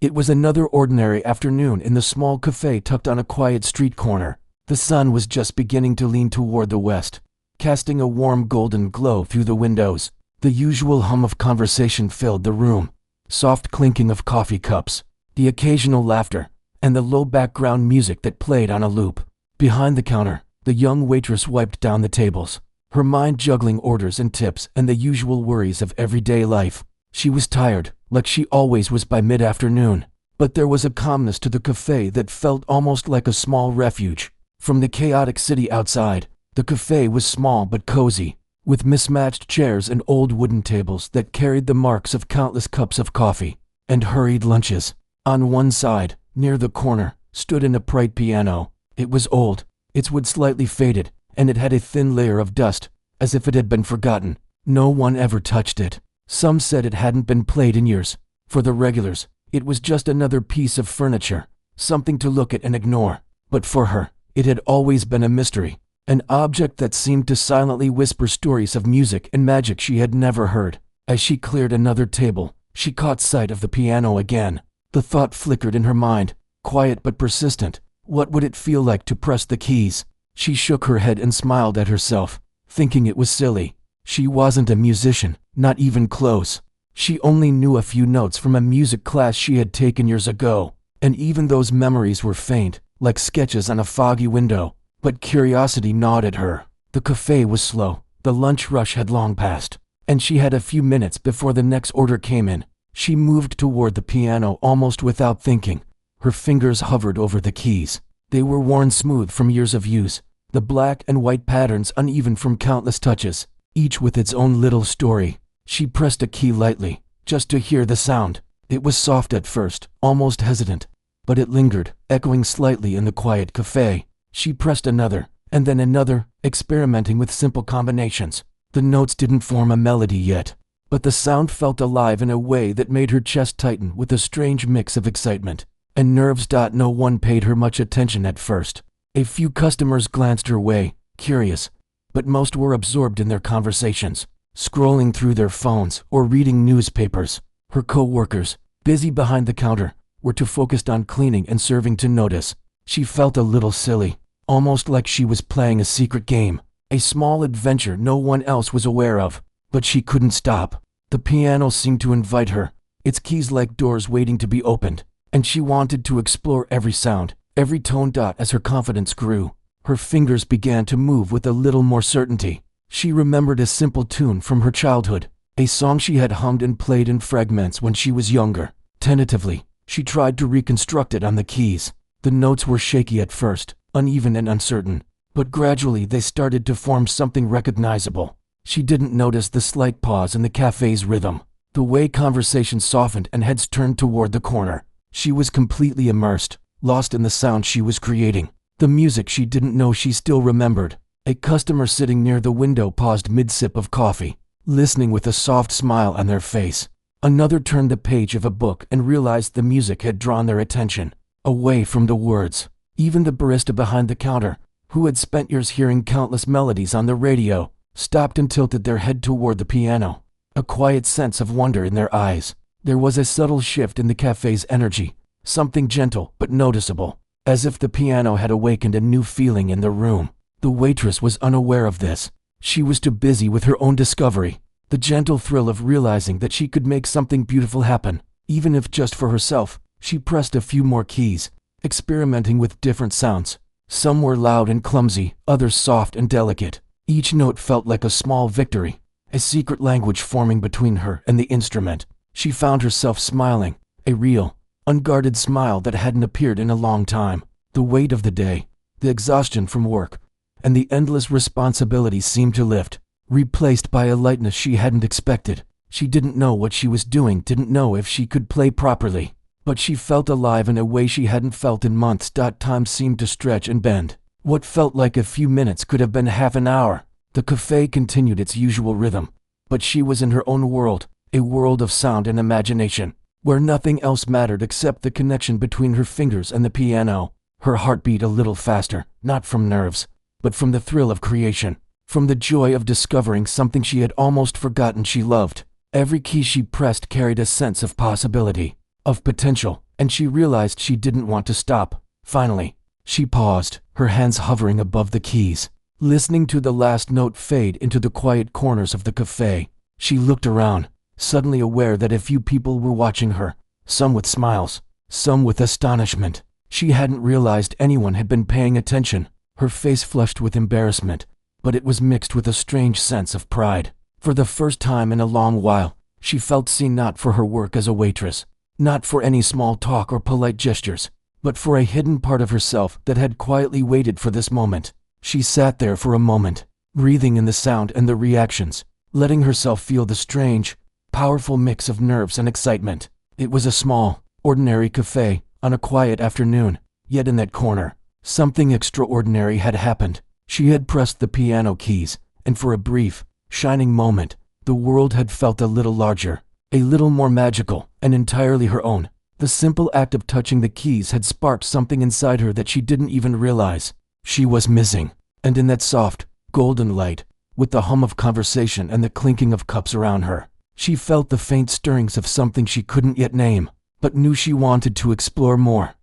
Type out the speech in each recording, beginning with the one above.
It was another ordinary afternoon in the small cafe tucked on a quiet street corner. The sun was just beginning to lean toward the west, casting a warm golden glow through the windows. The usual hum of conversation filled the room, soft clinking of coffee cups, the occasional laughter, and the low background music that played on a loop. Behind the counter, the young waitress wiped down the tables, her mind juggling orders and tips and the usual worries of everyday life. She was tired, like she always was by mid-afternoon, but there was a calmness to the cafe that felt almost like a small refuge. From the chaotic city outside, the cafe was small but cozy, with mismatched chairs and old wooden tables that carried the marks of countless cups of coffee and hurried lunches. On one side, near the corner, stood an upright piano. It was old, its wood slightly faded, and it had a thin layer of dust, as if it had been forgotten. No one ever touched it. Some said it hadn't been played in years. For the regulars, it was just another piece of furniture, something to look at and ignore. But for her, it had always been a mystery, an object that seemed to silently whisper stories of music and magic she had never heard. As she cleared another table, she caught sight of the piano again. The thought flickered in her mind, quiet but persistent. What would it feel like to press the keys? She shook her head and smiled at herself, thinking it was silly. She wasn't a musician, not even close. She only knew a few notes from a music class she had taken years ago, and even those memories were faint, like sketches on a foggy window. But curiosity gnawed at her. The cafe was slow, the lunch rush had long passed, and she had a few minutes before the next order came in. She moved toward the piano almost without thinking. Her fingers hovered over the keys. They were worn smooth from years of use, the black and white patterns uneven from countless touches, each with its own little story. She pressed a key lightly, just to hear the sound. It was soft at first, almost hesitant, but it lingered, echoing slightly in the quiet cafe. She pressed another, and then another, experimenting with simple combinations. The notes didn't form a melody yet, but the sound felt alive in a way that made her chest tighten with a strange mix of excitement and nerves. No one paid her much attention at first. A few customers glanced her way, curious, but most were absorbed in their conversations, scrolling through their phones or reading newspapers. Her co-workers, busy behind the counter, were too focused on cleaning and serving to notice. She felt a little silly, almost like she was playing a secret game, a small adventure no one else was aware of. But she couldn't stop. The piano seemed to invite her, its keys like doors waiting to be opened, and she wanted to explore every sound, every tone. As her confidence grew, her fingers began to move with a little more certainty. She remembered a simple tune from her childhood, a song she had hummed and played in fragments when she was younger. Tentatively, she tried to reconstruct it on the keys. The notes were shaky at first, uneven and uncertain, but gradually they started to form something recognizable. She didn't notice the slight pause in the cafe's rhythm, the way conversation softened and heads turned toward the corner. She was completely immersed, lost in the sound she was creating, the music she didn't know she still remembered. A customer sitting near the window paused mid-sip of coffee, listening with a soft smile on their face. Another turned the page of a book and realized the music had drawn their attention, away from the words. Even the barista behind the counter, who had spent years hearing countless melodies on the radio, stopped and tilted their head toward the piano, a quiet sense of wonder in their eyes. There was a subtle shift in the cafe's energy, something gentle but noticeable, as if the piano had awakened a new feeling in the room. The waitress was unaware of this. She was too busy with her own discovery, the gentle thrill of realizing that she could make something beautiful happen, even if just for herself. She pressed a few more keys, experimenting with different sounds. Some were loud and clumsy, others soft and delicate. Each note felt like a small victory, a secret language forming between her and the instrument. She found herself smiling, a real, unguarded smile that hadn't appeared in a long time. The weight of the day, the exhaustion from work, and the endless responsibilities seemed to lift, replaced by a lightness she hadn't expected. She didn't know what she was doing, didn't know if she could play properly, but she felt alive in a way she hadn't felt in months. Time seemed to stretch and bend. What felt like a few minutes could have been half an hour. The cafe continued its usual rhythm, but she was in her own world, a world of sound and imagination, where nothing else mattered except the connection between her fingers and the piano. Her heart beat a little faster, not from nerves, but from the thrill of creation, from the joy of discovering something she had almost forgotten she loved. Every key she pressed carried a sense of possibility, of potential, and she realized she didn't want to stop. Finally, she paused, her hands hovering above the keys. Listening to the last note fade into the quiet corners of the cafe, she looked around, suddenly aware that a few people were watching her, some with smiles, some with astonishment. She hadn't realized anyone had been paying attention. Her face flushed with embarrassment, but it was mixed with a strange sense of pride. For the first time in a long while, she felt seen, not for her work as a waitress, not for any small talk or polite gestures, but for a hidden part of herself that had quietly waited for this moment. She sat there for a moment, breathing in the sound and the reactions, letting herself feel the strange, powerful mix of nerves and excitement. It was a small, ordinary cafe on a quiet afternoon, yet in that corner, something extraordinary had happened. She had pressed the piano keys, and for a brief, shining moment, the world had felt a little larger, a little more magical, and entirely her own. The simple act of touching the keys had sparked something inside her that she didn't even realize she was missing. And in that soft, golden light, with the hum of conversation and the clinking of cups around her, she felt the faint stirrings of something she couldn't yet name, but knew she wanted to explore more.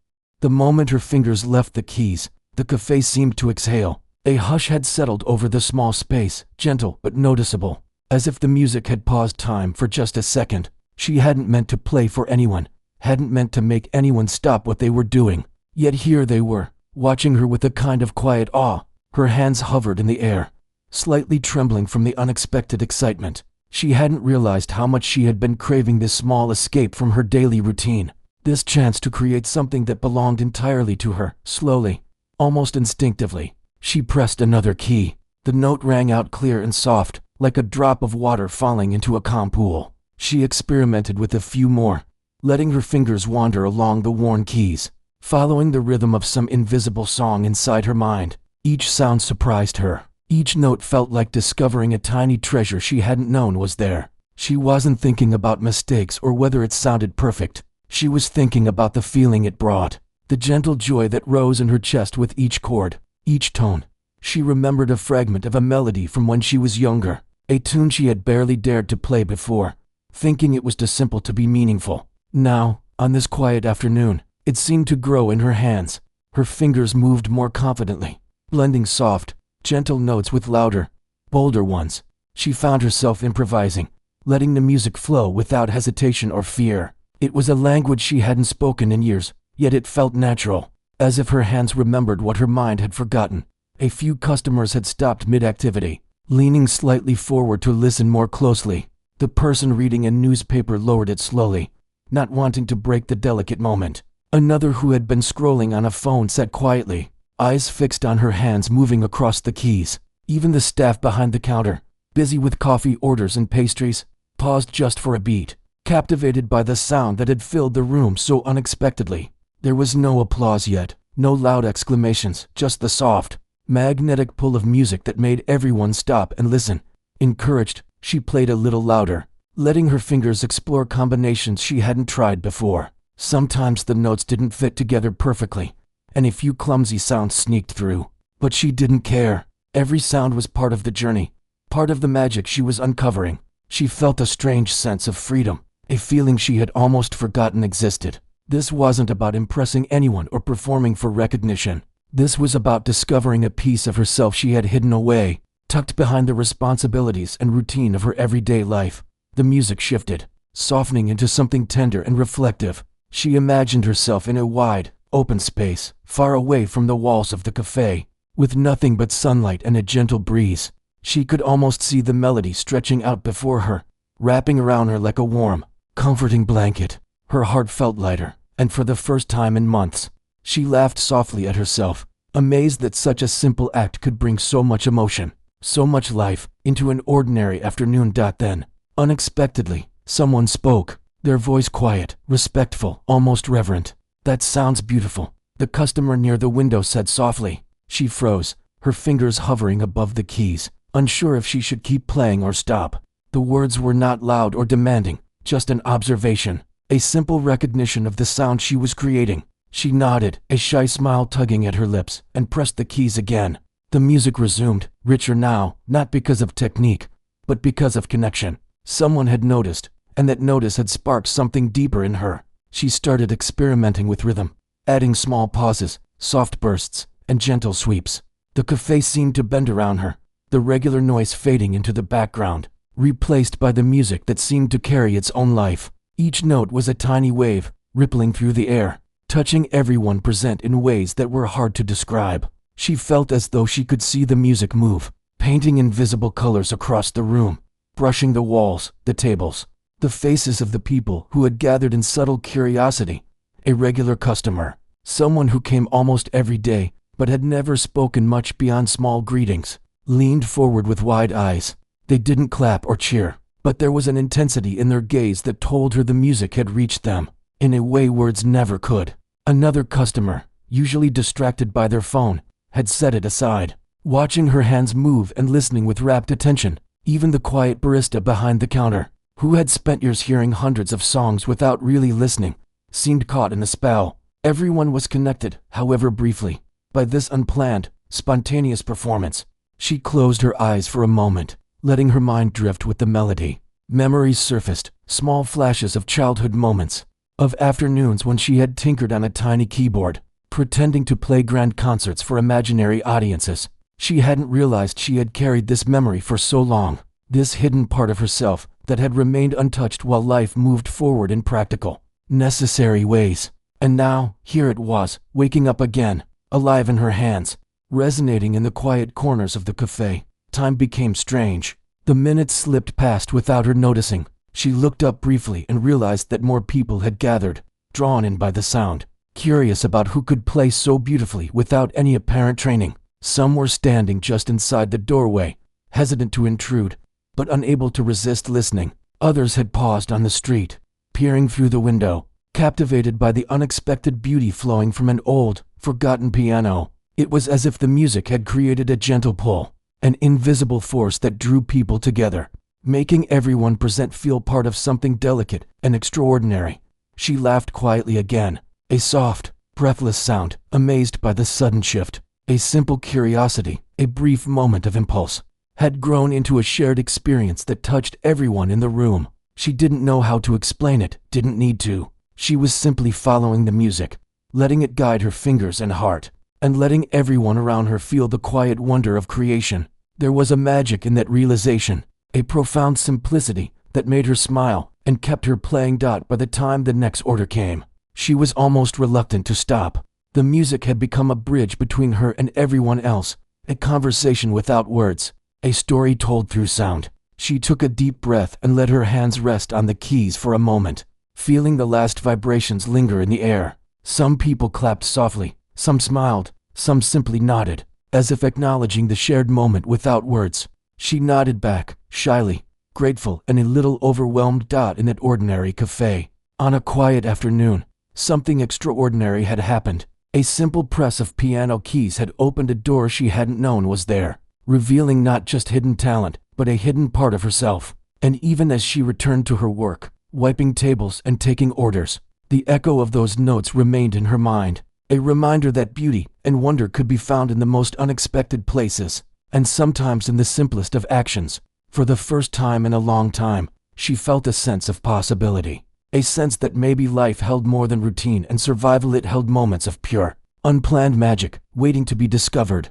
The moment her fingers left the keys, the cafe seemed to exhale. A hush had settled over the small space, gentle but noticeable, as if the music had paused time for just a second. She hadn't meant to play for anyone, hadn't meant to make anyone stop what they were doing. Yet here they were, watching her with a kind of quiet awe. Her hands hovered in the air, slightly trembling from the unexpected excitement. She hadn't realized how much she had been craving this small escape from her daily routine, this chance to create something that belonged entirely to her. Slowly, almost instinctively, she pressed another key. The note rang out clear and soft, like a drop of water falling into a calm pool. She experimented with a few more, letting her fingers wander along the worn keys, following the rhythm of some invisible song inside her mind. Each sound surprised her. Each note felt like discovering a tiny treasure she hadn't known was there. She wasn't thinking about mistakes or whether it sounded perfect. She was thinking about the feeling it brought, the gentle joy that rose in her chest with each chord, each tone. She remembered a fragment of a melody from when she was younger, a tune she had barely dared to play before, thinking it was too simple to be meaningful. Now, on this quiet afternoon, it seemed to grow in her hands. Her fingers moved more confidently, blending soft, gentle notes with louder, bolder ones. She found herself improvising, letting the music flow without hesitation or fear. It was a language she hadn't spoken in years, yet it felt natural, as if her hands remembered what her mind had forgotten. A few customers had stopped mid-activity, leaning slightly forward to listen more closely. The person reading a newspaper lowered it slowly, not wanting to break the delicate moment. Another who had been scrolling on a phone sat quietly, eyes fixed on her hands moving across the keys. Even the staff behind the counter, busy with coffee orders and pastries, paused just for a beat, captivated by the sound that had filled the room so unexpectedly. There was no applause yet, no loud exclamations, just the soft, magnetic pull of music that made everyone stop and listen. Encouraged, she played a little louder, letting her fingers explore combinations she hadn't tried before. Sometimes the notes didn't fit together perfectly, and a few clumsy sounds sneaked through. But she didn't care. Every sound was part of the journey, part of the magic she was uncovering. She felt a strange sense of freedom, a feeling she had almost forgotten existed. This wasn't about impressing anyone or performing for recognition. This was about discovering a piece of herself she had hidden away, tucked behind the responsibilities and routine of her everyday life. The music shifted, softening into something tender and reflective. She imagined herself in a wide, open space, far away from the walls of the cafe, with nothing but sunlight and a gentle breeze. She could almost see the melody stretching out before her, wrapping around her like a warm, comforting blanket. Her heart felt lighter, and for the first time in months, she laughed softly at herself, amazed that such a simple act could bring so much emotion, so much life, into an ordinary afternoon. Then, unexpectedly, someone spoke, their voice quiet, respectful, almost reverent. "That sounds beautiful," the customer near the window said softly. She froze, her fingers hovering above the keys, unsure if she should keep playing or stop. The words were not loud or demanding, just an observation, a simple recognition of the sound she was creating. She nodded, a shy smile tugging at her lips, and pressed the keys again. The music resumed, richer now, not because of technique, but because of connection. Someone had noticed, and that notice had sparked something deeper in her. She started experimenting with rhythm, adding small pauses, soft bursts, and gentle sweeps. The cafe seemed to bend around her, the regular noise fading into the background, replaced by the music that seemed to carry its own life. Each note was a tiny wave, rippling through the air, touching everyone present in ways that were hard to describe. She felt as though she could see the music move, painting invisible colors across the room, brushing the walls, the tables, the faces of the people who had gathered in subtle curiosity. A regular customer, someone who came almost every day but had never spoken much beyond small greetings, leaned forward with wide eyes. They didn't clap or cheer, but there was an intensity in their gaze that told her the music had reached them in a way words never could. Another customer, usually distracted by their phone, had set it aside, watching her hands move and listening with rapt attention. Even the quiet barista behind the counter, who had spent years hearing hundreds of songs without really listening, seemed caught in the spell. Everyone was connected, however briefly, by this unplanned, spontaneous performance. She closed her eyes for a moment, letting her mind drift with the melody. Memories surfaced, small flashes of childhood moments, of afternoons when she had tinkered on a tiny keyboard, pretending to play grand concerts for imaginary audiences. She hadn't realized she had carried this memory for so long, this hidden part of herself that had remained untouched while life moved forward in practical, necessary ways. And now, here it was, waking up again, alive in her hands, resonating in the quiet corners of the cafe. Time became strange. The minutes slipped past without her noticing. She looked up briefly and realized that more people had gathered, drawn in by the sound, curious about who could play so beautifully without any apparent training. Some were standing just inside the doorway, hesitant to intrude, but unable to resist listening. Others had paused on the street, peering through the window, captivated by the unexpected beauty flowing from an old, forgotten piano. It was as if the music had created a gentle pull, an invisible force that drew people together, making everyone present feel part of something delicate and extraordinary. She laughed quietly again, a soft, breathless sound, amazed by the sudden shift. A simple curiosity, a brief moment of impulse, had grown into a shared experience that touched everyone in the room. She didn't know how to explain it, didn't need to. She was simply following the music, letting it guide her fingers and heart, and letting everyone around her feel the quiet wonder of creation. There was a magic in that realization, a profound simplicity that made her smile and kept her playing. By the time the next order came, she was almost reluctant to stop. The music had become a bridge between her and everyone else, a conversation without words, a story told through sound. She took a deep breath and let her hands rest on the keys for a moment, feeling the last vibrations linger in the air. Some people clapped softly, some smiled, some simply nodded, as if acknowledging the shared moment without words. She nodded back, shyly, grateful and a little overwhelmed. In that ordinary cafe, on a quiet afternoon, something extraordinary had happened. A simple press of piano keys had opened a door she hadn't known was there, revealing not just hidden talent, but a hidden part of herself. And even as she returned to her work, wiping tables and taking orders, the echo of those notes remained in her mind, a reminder that beauty and wonder could be found in the most unexpected places, and sometimes in the simplest of actions. For the first time in a long time, she felt a sense of possibility. A sense that maybe life held more than routine and survival. It held moments of pure, unplanned magic, waiting to be discovered.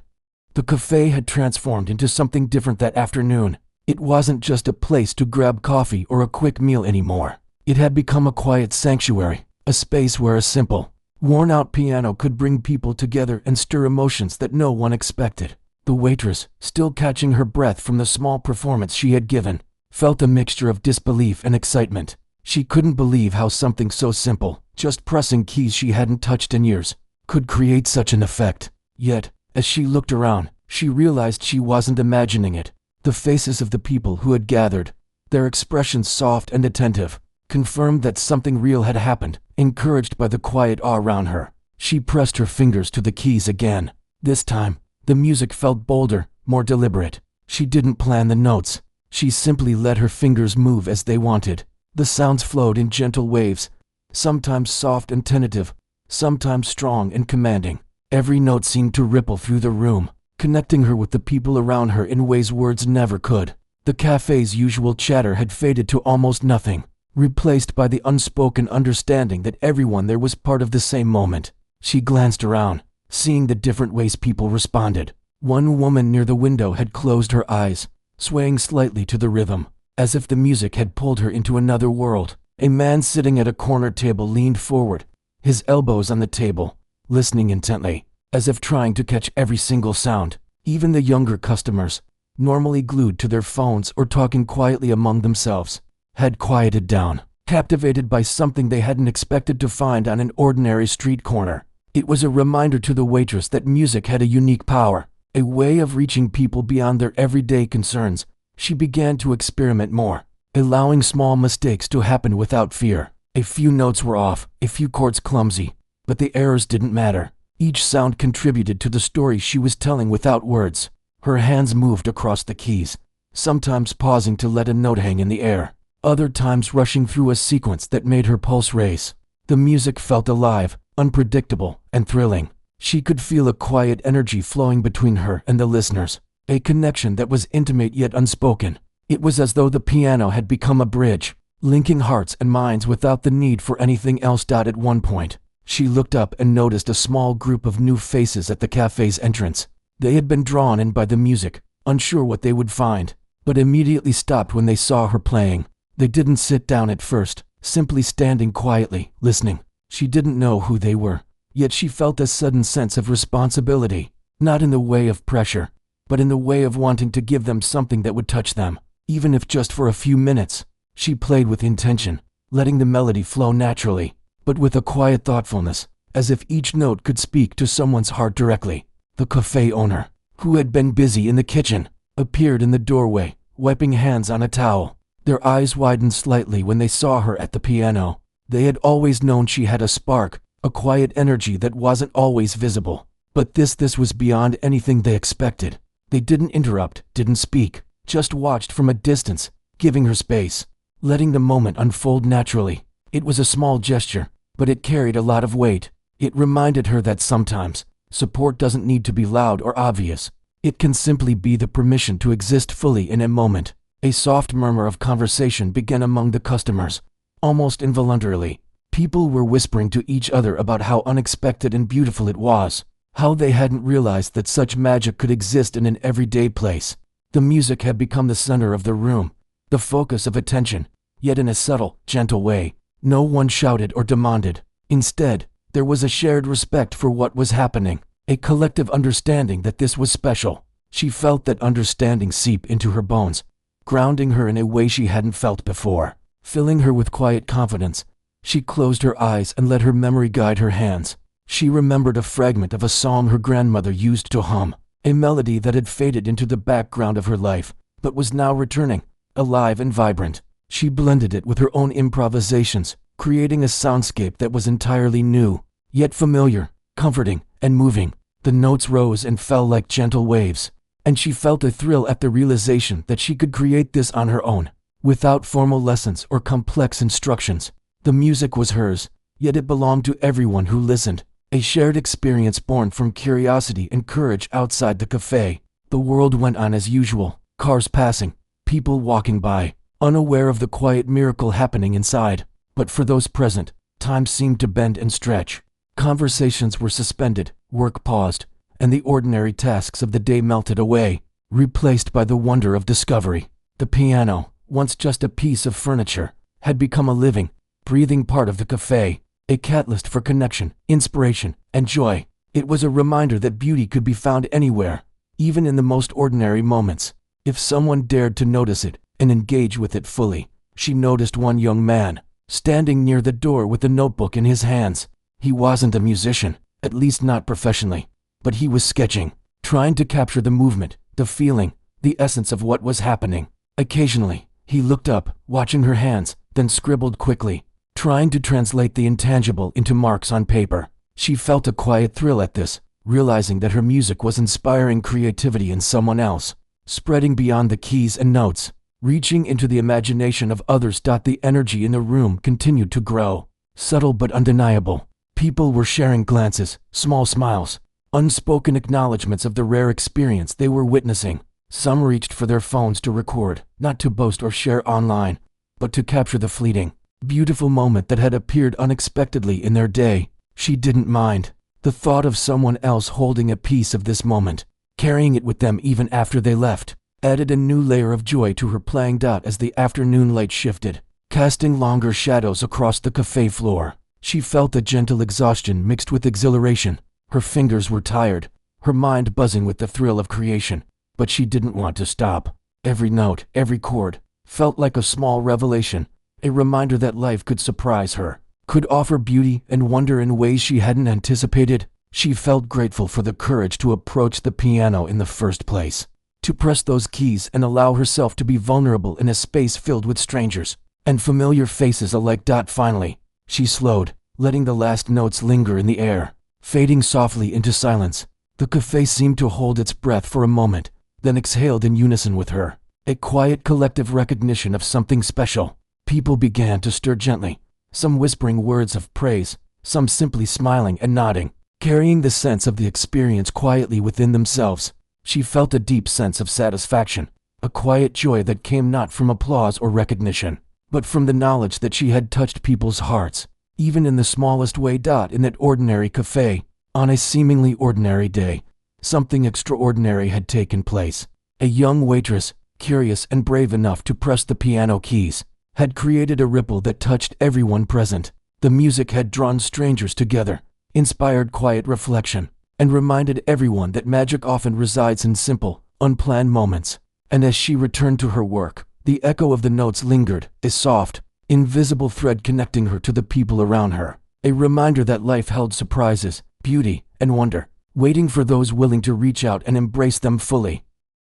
The cafe had transformed into something different that afternoon. It wasn't just a place to grab coffee or a quick meal anymore. It had become a quiet sanctuary, a space where a simple, worn-out piano could bring people together and stir emotions that no one expected. The waitress, still catching her breath from the small performance she had given, felt a mixture of disbelief and excitement. She couldn't believe how something so simple, just pressing keys she hadn't touched in years, could create such an effect. Yet, as she looked around, she realized she wasn't imagining it. The faces of the people who had gathered, their expressions soft and attentive, confirmed that something real had happened. Encouraged by the quiet awe around her, she pressed her fingers to the keys again. This time, the music felt bolder, more deliberate. She didn't plan the notes. She simply let her fingers move as they wanted. The sounds flowed in gentle waves, sometimes soft and tentative, sometimes strong and commanding. Every note seemed to ripple through the room, connecting her with the people around her in ways words never could. The cafe's usual chatter had faded to almost nothing, replaced by the unspoken understanding that everyone there was part of the same moment. She glanced around, seeing the different ways people responded. One woman near the window had closed her eyes, swaying slightly to the rhythm, as if the music had pulled her into another world. A man sitting at a corner table leaned forward, his elbows on the table, listening intently, as if trying to catch every single sound. Even the younger customers, normally glued to their phones or talking quietly among themselves, had quieted down, captivated by something they hadn't expected to find on an ordinary street corner. It was a reminder to the waitress that music had a unique power, a way of reaching people beyond their everyday concerns. She began to experiment more, allowing small mistakes to happen without fear. A few notes were off, a few chords clumsy, but the errors didn't matter. Each sound contributed to the story she was telling without words. Her hands moved across the keys, sometimes pausing to let a note hang in the air, other times rushing through a sequence that made her pulse race. The music felt alive, unpredictable, and thrilling. She could feel a quiet energy flowing between her and the listeners, a connection that was intimate yet unspoken. It was as though the piano had become a bridge, linking hearts and minds without the need for anything else. At one point, she looked up and noticed a small group of new faces at the cafe's entrance. They had been drawn in by the music, unsure what they would find, but immediately stopped when they saw her playing. They didn't sit down at first, simply standing quietly, listening. She didn't know who they were, yet she felt a sudden sense of responsibility, not in the way of pressure, but in the way of wanting to give them something that would touch them, even if just for a few minutes. She played with intention, letting the melody flow naturally, but with a quiet thoughtfulness, as if each note could speak to someone's heart directly. The cafe owner, who had been busy in the kitchen, appeared in the doorway, wiping hands on a towel. Their eyes widened slightly when they saw her at the piano. They had always known she had a spark, a quiet energy that wasn't always visible. But this was beyond anything they expected. They didn't interrupt, didn't speak, just watched from a distance, giving her space, letting the moment unfold naturally. It was a small gesture, but it carried a lot of weight. It reminded her that sometimes, support doesn't need to be loud or obvious. It can simply be the permission to exist fully in a moment. A soft murmur of conversation began among the customers. Almost involuntarily, people were whispering to each other about how unexpected and beautiful it was, how they hadn't realized that such magic could exist in an everyday place. The music had become the center of the room, the focus of attention, yet in a subtle, gentle way. No one shouted or demanded. Instead, there was a shared respect for what was happening, a collective understanding that this was special. She felt that understanding seep into her bones, grounding her in a way she hadn't felt before, filling her with quiet confidence. She closed her eyes and let her memory guide her hands. She remembered a fragment of a song her grandmother used to hum, a melody that had faded into the background of her life, but was now returning, alive and vibrant. She blended it with her own improvisations, creating a soundscape that was entirely new, yet familiar, comforting, and moving. The notes rose and fell like gentle waves, and she felt a thrill at the realization that she could create this on her own, without formal lessons or complex instructions. The music was hers, yet it belonged to everyone who listened, a shared experience born from curiosity and courage. Outside the cafe, the world went on as usual, cars passing, people walking by, unaware of the quiet miracle happening inside. But for those present, time seemed to bend and stretch. Conversations were suspended, work paused, and the ordinary tasks of the day melted away, replaced by the wonder of discovery. The piano, once just a piece of furniture, had become a living, breathing part of the cafe, a catalyst for connection, inspiration, and joy. It was a reminder that beauty could be found anywhere, even in the most ordinary moments, if someone dared to notice it and engage with it fully. She noticed one young man, standing near the door with a notebook in his hands. He wasn't a musician, at least not professionally, but he was sketching, trying to capture the movement, the feeling, the essence of what was happening. Occasionally, he looked up, watching her hands, then scribbled quickly, trying to translate the intangible into marks on paper. She felt a quiet thrill at this, realizing that her music was inspiring creativity in someone else, spreading beyond the keys and notes, reaching into the imagination of others. The energy in the room continued to grow, subtle but undeniable. People were sharing glances, small smiles, unspoken acknowledgments of the rare experience they were witnessing. Some reached for their phones to record, not to boast or share online, but to capture the fleeting, beautiful moment that had appeared unexpectedly in their day. She didn't mind. The thought of someone else holding a piece of this moment, carrying it with them even after they left, added a new layer of joy to her playing as the afternoon light shifted, casting longer shadows across the cafe floor. She felt a gentle exhaustion mixed with exhilaration. Her fingers were tired, her mind buzzing with the thrill of creation, but she didn't want to stop. Every note, every chord, felt like a small revelation, a reminder that life could surprise her, could offer beauty and wonder in ways she hadn't anticipated. She felt grateful for the courage to approach the piano in the first place, to press those keys and allow herself to be vulnerable in a space filled with strangers and familiar faces alike. Finally, she slowed, letting the last notes linger in the air, fading softly into silence. The cafe seemed to hold its breath for a moment, then exhaled in unison with her, a quiet collective recognition of something special. People began to stir gently, some whispering words of praise, some simply smiling and nodding, carrying the sense of the experience quietly within themselves. She felt a deep sense of satisfaction, a quiet joy that came not from applause or recognition, but from the knowledge that she had touched people's hearts, even in the smallest way. In that ordinary cafe, on a seemingly ordinary day, something extraordinary had taken place. A young waitress, curious and brave enough to press the piano keys, had created a ripple that touched everyone present. The music had drawn strangers together, inspired quiet reflection, and reminded everyone that magic often resides in simple, unplanned moments. And as she returned to her work, the echo of the notes lingered, a soft, invisible thread connecting her to the people around her, a reminder that life held surprises, beauty, and wonder, waiting for those willing to reach out and embrace them fully.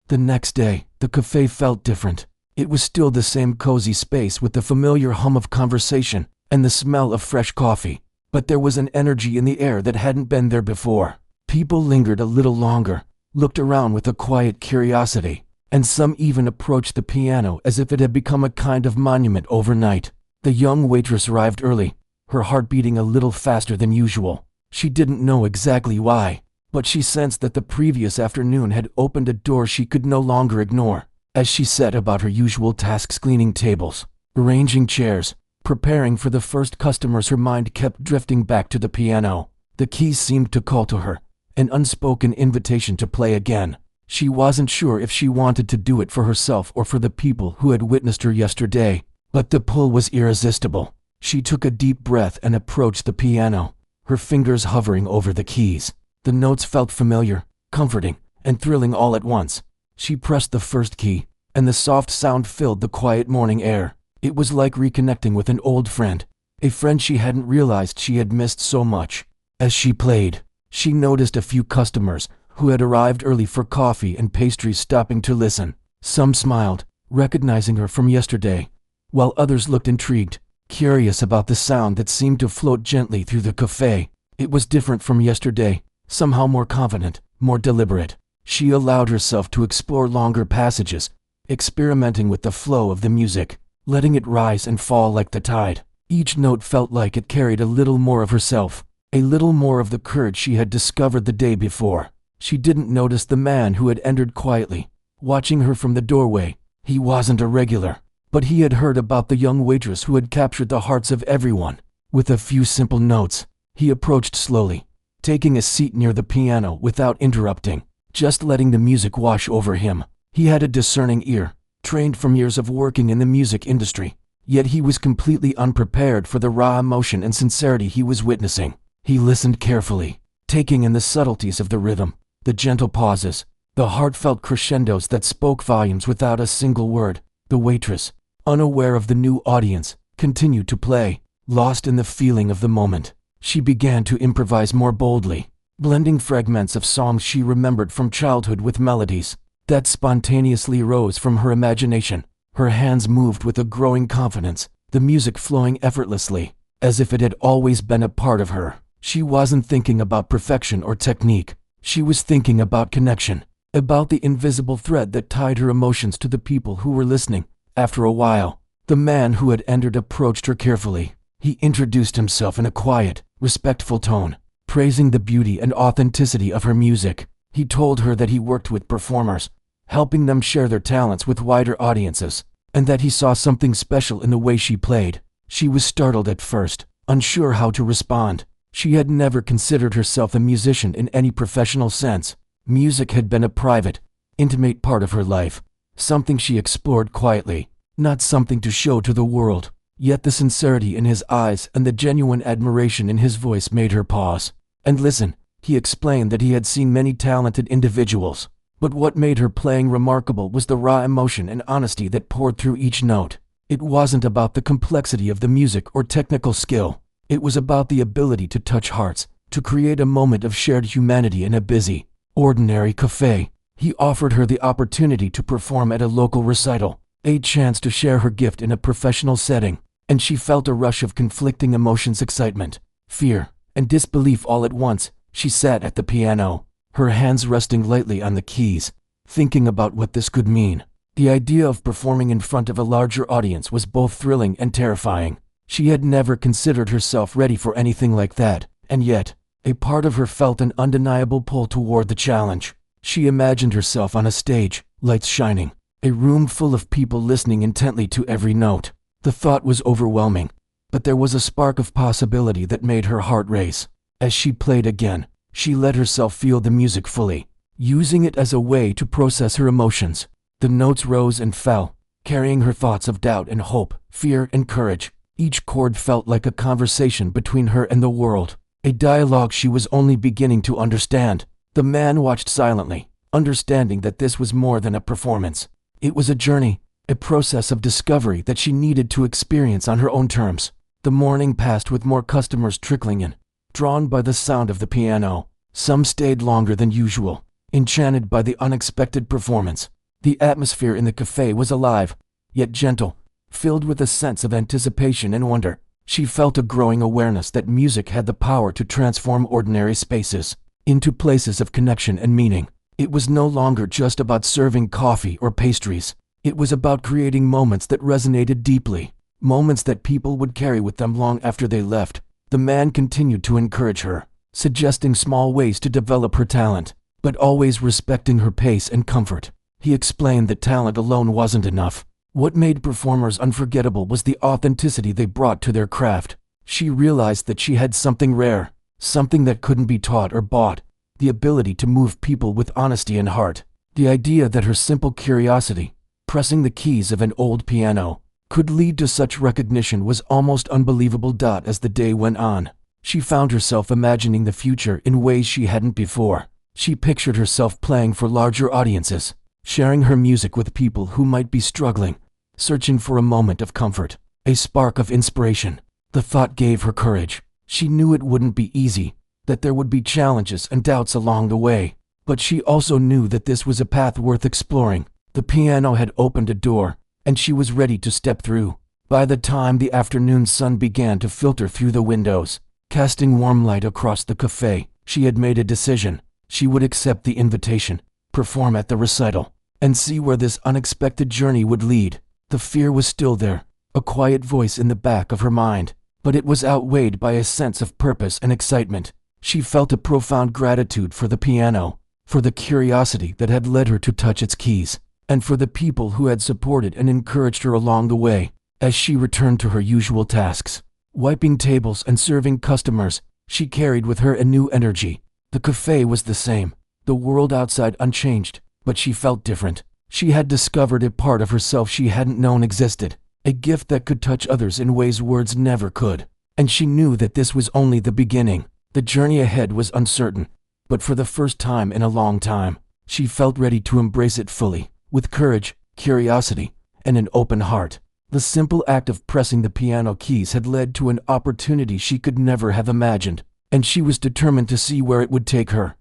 The next day, the cafe felt different. It was still the same cozy space with the familiar hum of conversation and the smell of fresh coffee, but there was an energy in the air that hadn't been there before. People lingered a little longer, looked around with a quiet curiosity, and some even approached the piano as if it had become a kind of monument overnight. The young waitress arrived early, her heart beating a little faster than usual. She didn't know exactly why, but she sensed that the previous afternoon had opened a door she could no longer ignore. As she set about her usual tasks, cleaning tables, arranging chairs, preparing for the first customers, her mind kept drifting back to the piano. The keys seemed to call to her, an unspoken invitation to play again. She wasn't sure if she wanted to do it for herself or for the people who had witnessed her yesterday, but the pull was irresistible. She took a deep breath and approached the piano, her fingers hovering over the keys. The notes felt familiar, comforting, and thrilling all at once. She pressed the first key, and the soft sound filled the quiet morning air. It was like reconnecting with an old friend, a friend she hadn't realized she had missed so much. As she played, she noticed a few customers who had arrived early for coffee and pastries stopping to listen. Some smiled, recognizing her from yesterday, while others looked intrigued, curious about the sound that seemed to float gently through the cafe. It was different from yesterday, somehow more confident, more deliberate. She allowed herself to explore longer passages, experimenting with the flow of the music, letting it rise and fall like the tide. Each note felt like it carried a little more of herself, a little more of the courage she had discovered the day before. She didn't notice the man who had entered quietly, watching her from the doorway. He wasn't a regular, but he had heard about the young waitress who had captured the hearts of everyone. With a few simple notes, he approached slowly, taking a seat near the piano without interrupting, just letting the music wash over him. He had a discerning ear, trained from years of working in the music industry, yet he was completely unprepared for the raw emotion and sincerity he was witnessing. He listened carefully, taking in the subtleties of the rhythm, the gentle pauses, the heartfelt crescendos that spoke volumes without a single word. The waitress, unaware of the new audience, continued to play, lost in the feeling of the moment. She began to improvise more boldly, blending fragments of songs she remembered from childhood with melodies that spontaneously rose from her imagination. Her hands moved with a growing confidence, the music flowing effortlessly, as if it had always been a part of her. She wasn't thinking about perfection or technique. She was thinking about connection, about the invisible thread that tied her emotions to the people who were listening. After a while, the man who had entered approached her carefully. He introduced himself in a quiet, respectful tone, praising the beauty and authenticity of her music. He told her that he worked with performers, helping them share their talents with wider audiences, and that he saw something special in the way she played. She was startled at first, unsure how to respond. She had never considered herself a musician in any professional sense. Music had been a private, intimate part of her life, something she explored quietly, not something to show to the world. Yet the sincerity in his eyes and the genuine admiration in his voice made her pause. And listen, he explained that he had seen many talented individuals, but what made her playing remarkable was the raw emotion and honesty that poured through each note. It wasn't about the complexity of the music or technical skill. It was about the ability to touch hearts, to create a moment of shared humanity in a busy, ordinary cafe. He offered her the opportunity to perform at a local recital, a chance to share her gift in a professional setting, and she felt a rush of conflicting emotions: excitement, fear, and disbelief all at once. She sat at the piano, her hands resting lightly on the keys, thinking about what this could mean. The idea of performing in front of a larger audience was both thrilling and terrifying. She had never considered herself ready for anything like that, and yet, a part of her felt an undeniable pull toward the challenge. She imagined herself on a stage, lights shining, a room full of people listening intently to every note. The thought was overwhelming, but there was a spark of possibility that made her heart race. As she played again, she let herself feel the music fully, using it as a way to process her emotions. The notes rose and fell, carrying her thoughts of doubt and hope, fear and courage. Each chord felt like a conversation between her and the world, a dialogue she was only beginning to understand. The man watched silently, understanding that this was more than a performance. It was a journey, a process of discovery that she needed to experience on her own terms. The morning passed with more customers trickling in, drawn by the sound of the piano. Some stayed longer than usual, enchanted by the unexpected performance. The atmosphere in the cafe was alive, yet gentle, filled with a sense of anticipation and wonder. She felt a growing awareness that music had the power to transform ordinary spaces into places of connection and meaning. It was no longer just about serving coffee or pastries. It was about creating moments that resonated deeply, moments that people would carry with them long after they left. The man continued to encourage her, suggesting small ways to develop her talent, but always respecting her pace and comfort. He explained that talent alone wasn't enough. What made performers unforgettable was the authenticity they brought to their craft. She realized that she had something rare, something that couldn't be taught or bought, the ability to move people with honesty and heart. The idea that her simple curiosity, pressing the keys of an old piano, could lead to such recognition was almost unbelievable. As the day went on, she found herself imagining the future in ways she hadn't before. She pictured herself playing for larger audiences, sharing her music with people who might be struggling, searching for a moment of comfort, a spark of inspiration. The thought gave her courage. She knew it wouldn't be easy, that there would be challenges and doubts along the way, but she also knew that this was a path worth exploring. The piano had opened a door, and she was ready to step through. By the time the afternoon sun began to filter through the windows, casting warm light across the cafe, she had made a decision. She would accept the invitation, perform at the recital, and see where this unexpected journey would lead. The fear was still there, a quiet voice in the back of her mind, but it was outweighed by a sense of purpose and excitement. She felt a profound gratitude for the piano, for the curiosity that had led her to touch its keys, and for the people who had supported and encouraged her along the way. As she returned to her usual tasks, wiping tables and serving customers, she carried with her a new energy. The cafe was the same, the world outside unchanged, but she felt different. She had discovered a part of herself she hadn't known existed, a gift that could touch others in ways words never could. And she knew that this was only the beginning. The journey ahead was uncertain, but for the first time in a long time, she felt ready to embrace it fully, with courage, curiosity, and an open heart. The simple act of pressing the piano keys had led to an opportunity she could never have imagined, and she was determined to see where it would take her.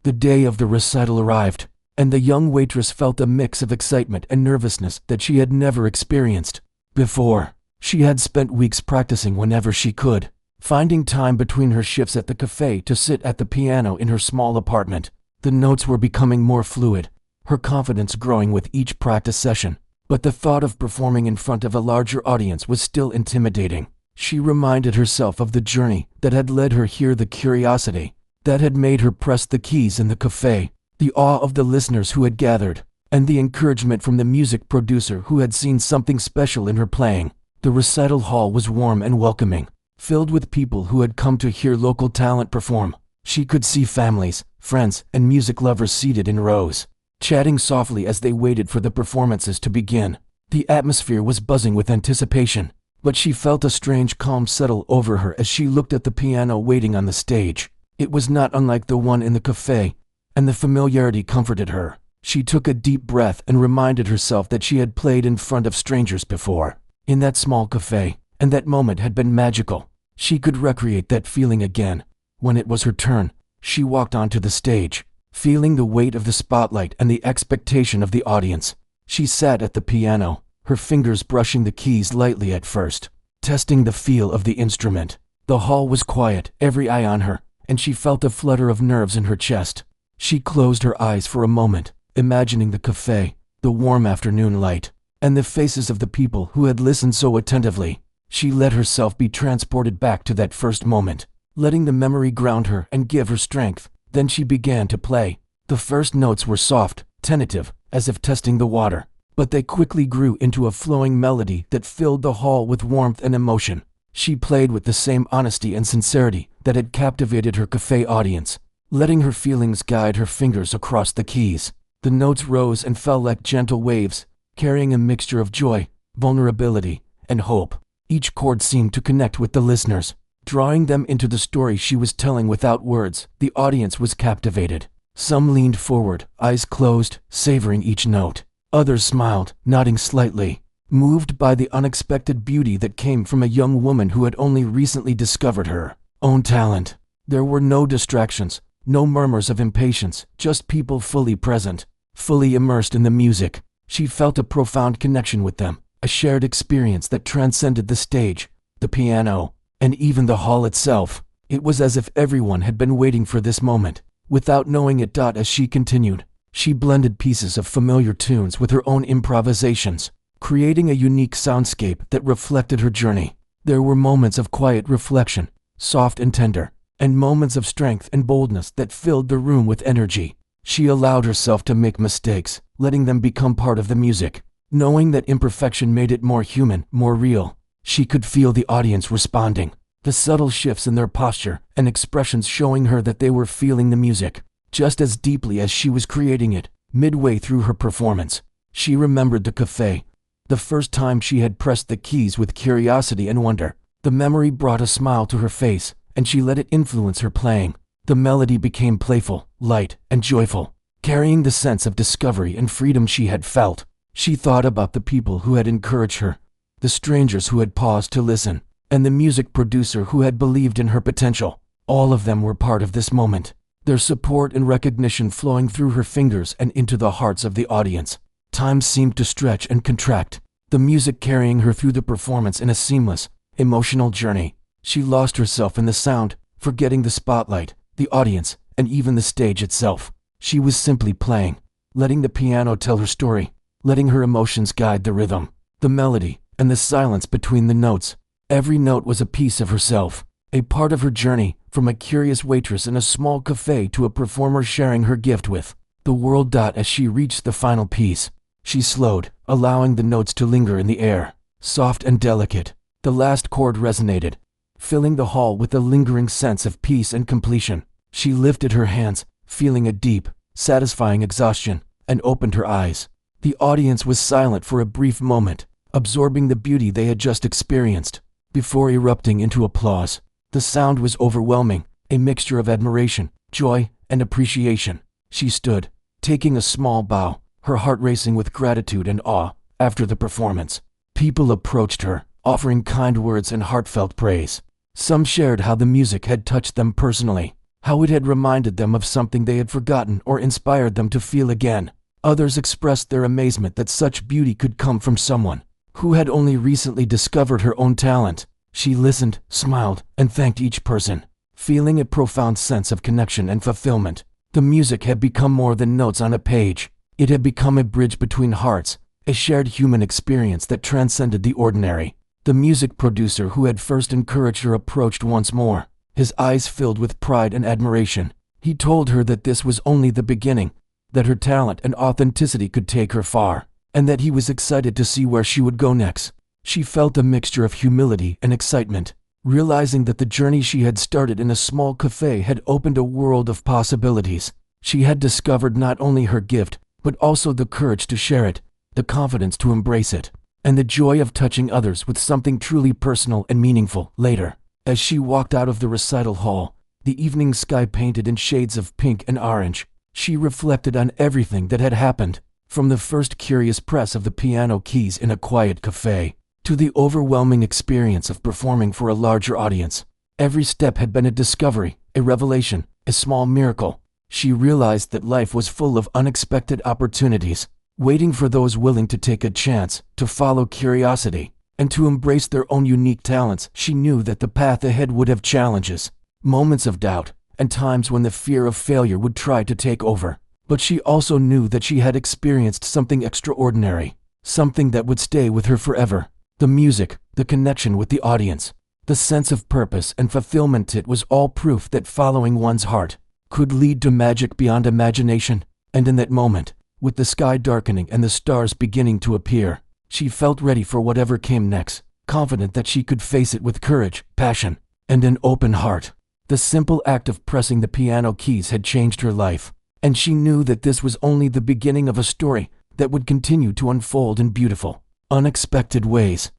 The day of the recital arrived, and the young waitress felt a mix of excitement and nervousness that she had never experienced before. She had spent weeks practicing whenever she could, finding time between her shifts at the cafe to sit at the piano in her small apartment. The notes were becoming more fluid, her confidence growing with each practice session. But the thought of performing in front of a larger audience was still intimidating. She reminded herself of the journey that had led her here, the curiosity that had made her press the keys in the cafe, the awe of the listeners who had gathered, and the encouragement from the music producer who had seen something special in her playing. The recital hall was warm and welcoming, filled with people who had come to hear local talent perform. She could see families, friends, and music lovers seated in rows, chatting softly as they waited for the performances to begin. The atmosphere was buzzing with anticipation, but she felt a strange calm settle over her as she looked at the piano waiting on the stage. It was not unlike the one in the cafe, and the familiarity comforted her. She took a deep breath and reminded herself that she had played in front of strangers before, in that small cafe, and that moment had been magical. She could recreate that feeling again. When it was her turn, she walked onto the stage, feeling the weight of the spotlight and the expectation of the audience. She sat at the piano, her fingers brushing the keys lightly at first, testing the feel of the instrument. The hall was quiet, every eye on her, and she felt a flutter of nerves in her chest. She closed her eyes for a moment, imagining the cafe, the warm afternoon light, and the faces of the people who had listened so attentively. She let herself be transported back to that first moment, letting the memory ground her and give her strength. Then she began to play. The first notes were soft, tentative, as if testing the water, but they quickly grew into a flowing melody that filled the hall with warmth and emotion. She played with the same honesty and sincerity that had captivated her cafe audience, letting her feelings guide her fingers across the keys. The notes rose and fell like gentle waves, carrying a mixture of joy, vulnerability, and hope. Each chord seemed to connect with the listeners, drawing them into the story she was telling without words. The audience was captivated. Some leaned forward, eyes closed, savoring each note. Others smiled, nodding slightly, moved by the unexpected beauty that came from a young woman who had only recently discovered her own talent. There were no distractions, no murmurs of impatience, just people fully present, fully immersed in the music. She felt a profound connection with them, a shared experience that transcended the stage, the piano, and even the hall itself. It was as if everyone had been waiting for this moment, without knowing it. As she continued, she blended pieces of familiar tunes with her own improvisations, creating a unique soundscape that reflected her journey. There were moments of quiet reflection, soft and tender, and moments of strength and boldness that filled the room with energy. She allowed herself to make mistakes, letting them become part of the music, knowing that imperfection made it more human, more real. She could feel the audience responding, the subtle shifts in their posture and expressions showing her that they were feeling the music just as deeply as she was creating it. Midway through her performance, she remembered the cafe, the first time she had pressed the keys with curiosity and wonder. The memory brought a smile to her face, and she let it influence her playing. The melody became playful, light, and joyful, carrying the sense of discovery and freedom she had felt. She thought about the people who had encouraged her, the strangers who had paused to listen, and the music producer who had believed in her potential. All of them were part of this moment, their support and recognition flowing through her fingers and into the hearts of the audience. Time seemed to stretch and contract, the music carrying her through the performance in a seamless, emotional journey. She lost herself in the sound, forgetting the spotlight, the audience, and even the stage itself. She was simply playing, letting the piano tell her story, letting her emotions guide the rhythm, the melody, and the silence between the notes. Every note was a piece of herself, a part of her journey, from a curious waitress in a small cafe to a performer sharing her gift with the world. As she reached the final piece, she slowed, allowing the notes to linger in the air, soft and delicate. The last chord resonated, filling the hall with a lingering sense of peace and completion. She lifted her hands, feeling a deep, satisfying exhaustion, and opened her eyes. The audience was silent for a brief moment, absorbing the beauty they had just experienced, before erupting into applause. The sound was overwhelming, a mixture of admiration, joy, and appreciation. She stood, taking a small bow, her heart racing with gratitude and awe. After the performance, people approached her, offering kind words and heartfelt praise. Some shared how the music had touched them personally, how it had reminded them of something they had forgotten or inspired them to feel again. Others expressed their amazement that such beauty could come from someone who had only recently discovered her own talent. She listened, smiled, and thanked each person, feeling a profound sense of connection and fulfillment. The music had become more than notes on a page. It had become a bridge between hearts, a shared human experience that transcended the ordinary. The music producer who had first encouraged her approached once more, his eyes filled with pride and admiration. He told her that this was only the beginning, that her talent and authenticity could take her far, and that he was excited to see where she would go next. She felt a mixture of humility and excitement, realizing that the journey she had started in a small cafe had opened a world of possibilities. She had discovered not only her gift, but also the courage to share it, the confidence to embrace it, and the joy of touching others with something truly personal and meaningful. Later, as she walked out of the recital hall, the evening sky painted in shades of pink and orange, she reflected on everything that had happened, from the first curious press of the piano keys in a quiet cafe, to the overwhelming experience of performing for a larger audience. Every step had been a discovery, a revelation, a small miracle. She realized that life was full of unexpected opportunities, waiting for those willing to take a chance, to follow curiosity, and to embrace their own unique talents. She knew that the path ahead would have challenges, moments of doubt, and times when the fear of failure would try to take over. But she also knew that she had experienced something extraordinary, something that would stay with her forever. The music, the connection with the audience, the sense of purpose and fulfillment. It was all proof that following one's heart could lead to magic beyond imagination. And in that moment, with the sky darkening and the stars beginning to appear, she felt ready for whatever came next, confident that she could face it with courage, passion, and an open heart. The simple act of pressing the piano keys had changed her life, and she knew that this was only the beginning of a story that would continue to unfold in beautiful, unexpected ways.